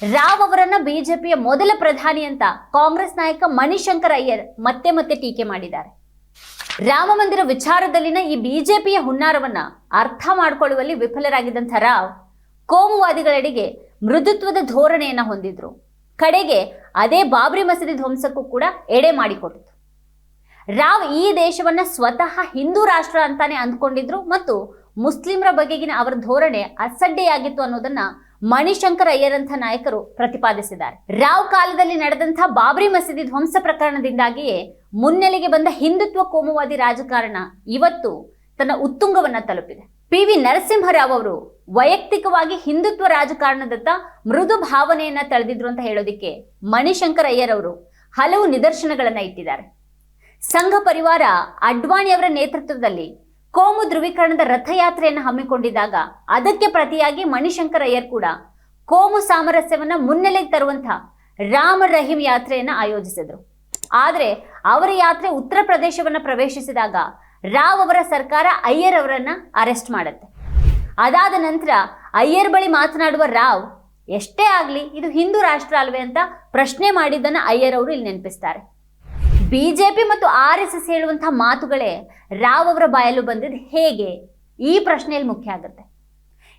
ರಾವ್ ಅವರನ್ನ ಬಿಜೆಪಿಯ ಮೊದಲ ಪ್ರಧಾನಿ ಅಂತ ಕಾಂಗ್ರೆಸ್ ನಾಯಕ ಮಣಿಶಂಕರ್ ಅಯ್ಯರ್ ಮತ್ತೆ ಮತ್ತೆ ಟೀಕೆ ಮಾಡಿದ್ದಾರೆ. ರಾಮ ಮಂದಿರ ವಿಚಾರದಲ್ಲಿನ ಈ ಬಿಜೆಪಿಯ ಹುನ್ನಾರವನ್ನ ಅರ್ಥ ಮಾಡಿಕೊಳ್ಳುವಲ್ಲಿ ವಿಫಲರಾಗಿದ್ದಂಥ ರಾವ್ ಕೋಮುವಾದಿಗಳೆಡೆಗೆ ಮೃದುತ್ವದ ಧೋರಣೆಯನ್ನ ಹೊಂದಿದ್ರು. ಕಡೆಗೆ ಅದೇ ಬಾಬ್ರಿ ಮಸೀದಿ ಧ್ವಂಸಕ್ಕೂ ಕೂಡ ಎಡೆ ಮಾಡಿಕೊಟ್ಟಿತು. ರಾವ್ ಈ ದೇಶವನ್ನ ಸ್ವತಃ ಹಿಂದೂ ರಾಷ್ಟ್ರ ಅಂತಾನೆ ಅಂದ್ಕೊಂಡಿದ್ರು ಮತ್ತು ಮುಸ್ಲಿಮರ ಬಗೆಗಿನ ಅವರ ಧೋರಣೆ ಅಸಡ್ಡೆಯಾಗಿತ್ತು ಅನ್ನೋದನ್ನ ಮಣಿಶಂಕರ್ ಅಯ್ಯರ್ ಅಂತ ನಾಯಕರು ಪ್ರತಿಪಾದಿಸಿದ್ದಾರೆ. ರಾವ್ ಕಾಲದಲ್ಲಿ ನಡೆದಂತಹ ಬಾಬ್ರಿ ಮಸೀದಿ ಧ್ವಂಸ ಪ್ರಕರಣದಿಂದಾಗಿಯೇ ಮುನ್ನೆಲೆಗೆ ಬಂದ ಹಿಂದುತ್ವ ಕೋಮುವಾದಿ ರಾಜಕಾರಣ ಇವತ್ತು ತನ್ನ ಉತ್ತುಂಗವನ್ನ ತಲುಪಿದೆ. PV ನರಸಿಂಹರಾವ್ ಅವರು ವೈಯಕ್ತಿಕವಾಗಿ ಹಿಂದುತ್ವ ರಾಜಕಾರಣದತ್ತ ಮೃದು ಭಾವನೆಯನ್ನ ತಳೆದಿದ್ರು ಅಂತ ಹೇಳೋದಿಕ್ಕೆ ಮಣಿಶಂಕರ್ ಅಯ್ಯರ್ ಅವರು ಹಲವು ನಿದರ್ಶನಗಳನ್ನ ಇಟ್ಟಿದ್ದಾರೆ. ಸಂಘ ಪರಿವಾರ ಅಡ್ವಾಣಿ ಅವರ ನೇತೃತ್ವದಲ್ಲಿ ಕೋಮು ಧ್ರುವೀಕರಣದ ರಥಯಾತ್ರೆಯನ್ನು ಹಮ್ಮಿಕೊಂಡಿದ್ದಾಗ ಅದಕ್ಕೆ ಪ್ರತಿಯಾಗಿ ಮಣಿಶಂಕರ್ ಅಯ್ಯರ್ ಕೂಡ ಕೋಮು ಸಾಮರಸ್ಯವನ್ನ ಮುನ್ನೆಲೆಗೆ ತರುವಂತಹ ರಾಮ ರಹೀಂ ಯಾತ್ರೆಯನ್ನ ಆಯೋಜಿಸಿದ್ರು. ಆದರೆ ಅವರ ಯಾತ್ರೆ ಉತ್ತರ ಪ್ರದೇಶವನ್ನ ಪ್ರವೇಶಿಸಿದಾಗ ರಾವ್ ಅವರ ಸರ್ಕಾರ ಅಯ್ಯರ್ ಅವರನ್ನ ಅರೆಸ್ಟ್ ಮಾಡುತ್ತೆ. ಅದಾದ ನಂತರ ಅಯ್ಯರ್ ಬಳಿ ಮಾತನಾಡುವ ರಾವ್ ಎಷ್ಟೇ ಆಗ್ಲಿ ಇದು ಹಿಂದೂ ರಾಷ್ಟ್ರ ಅಲ್ವೇ ಅಂತ ಪ್ರಶ್ನೆ ಮಾಡಿದ್ದನ್ನ ಅಯ್ಯರ್ ಅವರು ಇಲ್ಲಿ ನೆನಪಿಸ್ತಾರೆ. ಬಿಜೆಪಿ ಮತ್ತು RSS ಹೇಳುವಂತಹ ಮಾತುಗಳೇ ರಾವ್ ಅವರ ಬಾಯಲ್ಲೂ ಬಂದಿದ್ದು ಹೇಗೆ? ಈ ಪ್ರಶ್ನೆಯಲ್ಲಿ ಮುಖ್ಯ ಆಗುತ್ತೆ.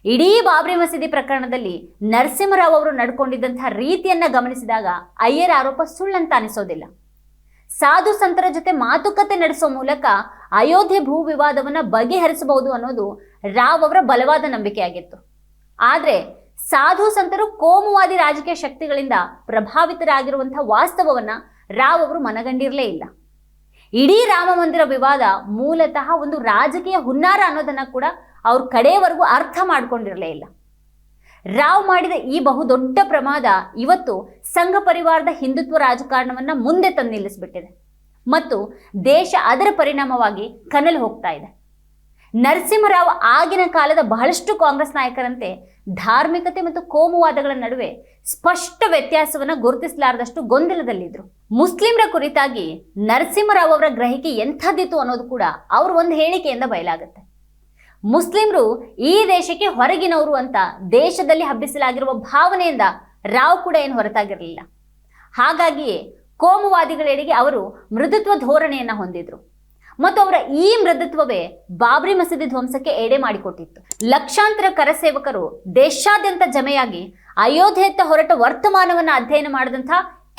ಇಡೀ ಬಾಬ್ರಿ ಮಸೀದಿ ಪ್ರಕರಣದಲ್ಲಿ ನರಸಿಂಹರಾವ್ ಅವರು ನಡ್ಕೊಂಡಿದ್ದಂತಹ ರೀತಿಯನ್ನ ಗಮನಿಸಿದಾಗ ಅಯ್ಯರ್ ಆರೋಪ ಸುಳ್ಳಂತ ಅನಿಸೋದಿಲ್ಲ. ಸಾಧು ಸಂತರ ಜೊತೆ ಮಾತುಕತೆ ನಡೆಸೋ ಮೂಲಕ ಅಯೋಧ್ಯೆ ಭೂ ವಿವಾದವನ್ನ ಬಗೆಹರಿಸಬಹುದು ಅನ್ನೋದು ರಾವ್ ಅವರ ಬಲವಾದ ನಂಬಿಕೆಯಾಗಿತ್ತು. ಆದ್ರೆ ಸಾಧು ಸಂತರು ಕೋಮುವಾದಿ ರಾಜಕೀಯ ಶಕ್ತಿಗಳಿಂದ ಪ್ರಭಾವಿತರಾಗಿರುವಂತಹ ವಾಸ್ತವವನ್ನ ರಾವ್ ಅವರು ಮನಗಂಡಿರಲೇ ಇಲ್ಲ. ಇಡೀ ರಾಮ ಮಂದಿರ ವಿವಾದ ಮೂಲತಃ ಒಂದು ರಾಜಕೀಯ ಹುನ್ನಾರ ಅನ್ನೋದನ್ನ ಕೂಡ ಅವ್ರ ಕಡೆಯವರೆಗೂ ಅರ್ಥ ಮಾಡ್ಕೊಂಡಿರಲೇ ಇಲ್ಲ. ರಾವ್ ಮಾಡಿದ ಈ ಬಹುದೊಡ್ಡ ಪ್ರಮಾದ ಇವತ್ತು ಸಂಘ ಪರಿವಾರದ ಹಿಂದುತ್ವ ರಾಜಕಾರಣವನ್ನ ಮುಂದೆ ತಂದು ನಿಲ್ಲಿಸ್ಬಿಟ್ಟಿದೆ ಮತ್ತು ದೇಶ ಅದರ ಪರಿಣಾಮವಾಗಿ ಕನಲು ಹೋಗ್ತಾ ಇದೆ. ನರಸಿಂಹರಾವ್ ಆಗಿನ ಕಾಲದ ಬಹಳಷ್ಟು ಕಾಂಗ್ರೆಸ್ ನಾಯಕರಂತೆ ಧಾರ್ಮಿಕತೆ ಮತ್ತು ಕೋಮುವಾದಗಳ ನಡುವೆ ಸ್ಪಷ್ಟ ವ್ಯತ್ಯಾಸವನ್ನ ಗುರುತಿಸಲಾರದಷ್ಟು ಗೊಂದಲದಲ್ಲಿದ್ರು. ಮುಸ್ಲಿಮರ ಕುರಿತಾಗಿ ನರಸಿಂಹರಾವ್ ಅವರ ಗ್ರಹಿಕೆ ಎಂಥದ್ದಿತ್ತು ಅನ್ನೋದು ಕೂಡ ಅವ್ರ ಒಂದು ಹೇಳಿಕೆಯಿಂದ ಬಯಲಾಗುತ್ತೆ. ಮುಸ್ಲಿಮರು ಈ ದೇಶಕ್ಕೆ ಹೊರಗಿನವರು ಅಂತ ದೇಶದಲ್ಲಿ ಹಬ್ಬಿಸಲಾಗಿರುವ ಭಾವನೆಯಿಂದ ರಾವ್ ಕೂಡ ಏನು ಹೊರತಾಗಿರಲಿಲ್ಲ. ಹಾಗಾಗಿಯೇ ಕೋಮುವಾದಿಗಳೆಡೆಗೆ ಅವರು ಮೃದುತ್ವ ಧೋರಣೆಯನ್ನ ಹೊಂದಿದ್ರು ಮತ್ತು ಅವರ ಈ ಮೃದುತ್ವವೇ ಬಾಬ್ರಿ ಮಸೀದಿ ಧ್ವಂಸಕ್ಕೆ ಎಡೆ ಮಾಡಿಕೊಟ್ಟಿತ್ತು. ಲಕ್ಷಾಂತರ ಕರಸೇವಕರು ದೇಶಾದ್ಯಂತ ಜಮೆಯಾಗಿ ಅಯೋಧ್ಯೆಯತ್ತ ಹೊರಟ ವರ್ತಮಾನವನ್ನ ಅಧ್ಯಯನ ಮಾಡಿದಂಥ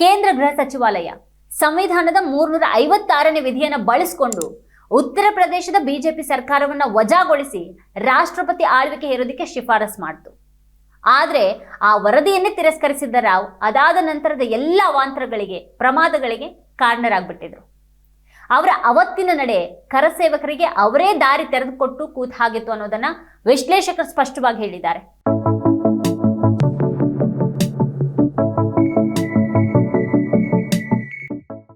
ಕೇಂದ್ರ ಗೃಹ ಸಚಿವಾಲಯ ಸಂವಿಧಾನದ 356ನೇ ವಿಧಿಯನ್ನ ಬಳಸಿಕೊಂಡು ಉತ್ತರ ಪ್ರದೇಶದ ಬಿಜೆಪಿ ಸರ್ಕಾರವನ್ನ ವಜಾಗೊಳಿಸಿ ರಾಷ್ಟ್ರಪತಿ ಆಳ್ವಿಕೆ ಹೇರೋದಕ್ಕೆ ಶಿಫಾರಸ್ ಮಾಡಿತು. ಆದ್ರೆ ಆ ವರದಿಯನ್ನೇ ತಿರಸ್ಕರಿಸಿದ್ದ ರಾವ್ ಅದಾದ ನಂತರದ ಎಲ್ಲ ಅವಾಂತರಗಳಿಗೆ ಪ್ರಮಾದಗಳಿಗೆ ಕಾರಣರಾಗ್ಬಿಟ್ಟಿದ್ರು. ಅವರ ಅವತ್ತಿನ ನಡೆ ಕರಸೇವಕರಿಗೆ ಅವರೇ ದಾರಿ ತೆರೆದುಕೊಟ್ಟು ಕೂತ್ ಹಾಗಿತ್ತು ಅನ್ನೋದನ್ನ ವಿಶ್ಲೇಷಕರು ಸ್ಪಷ್ಟವಾಗಿ ಹೇಳಿದ್ದಾರೆ.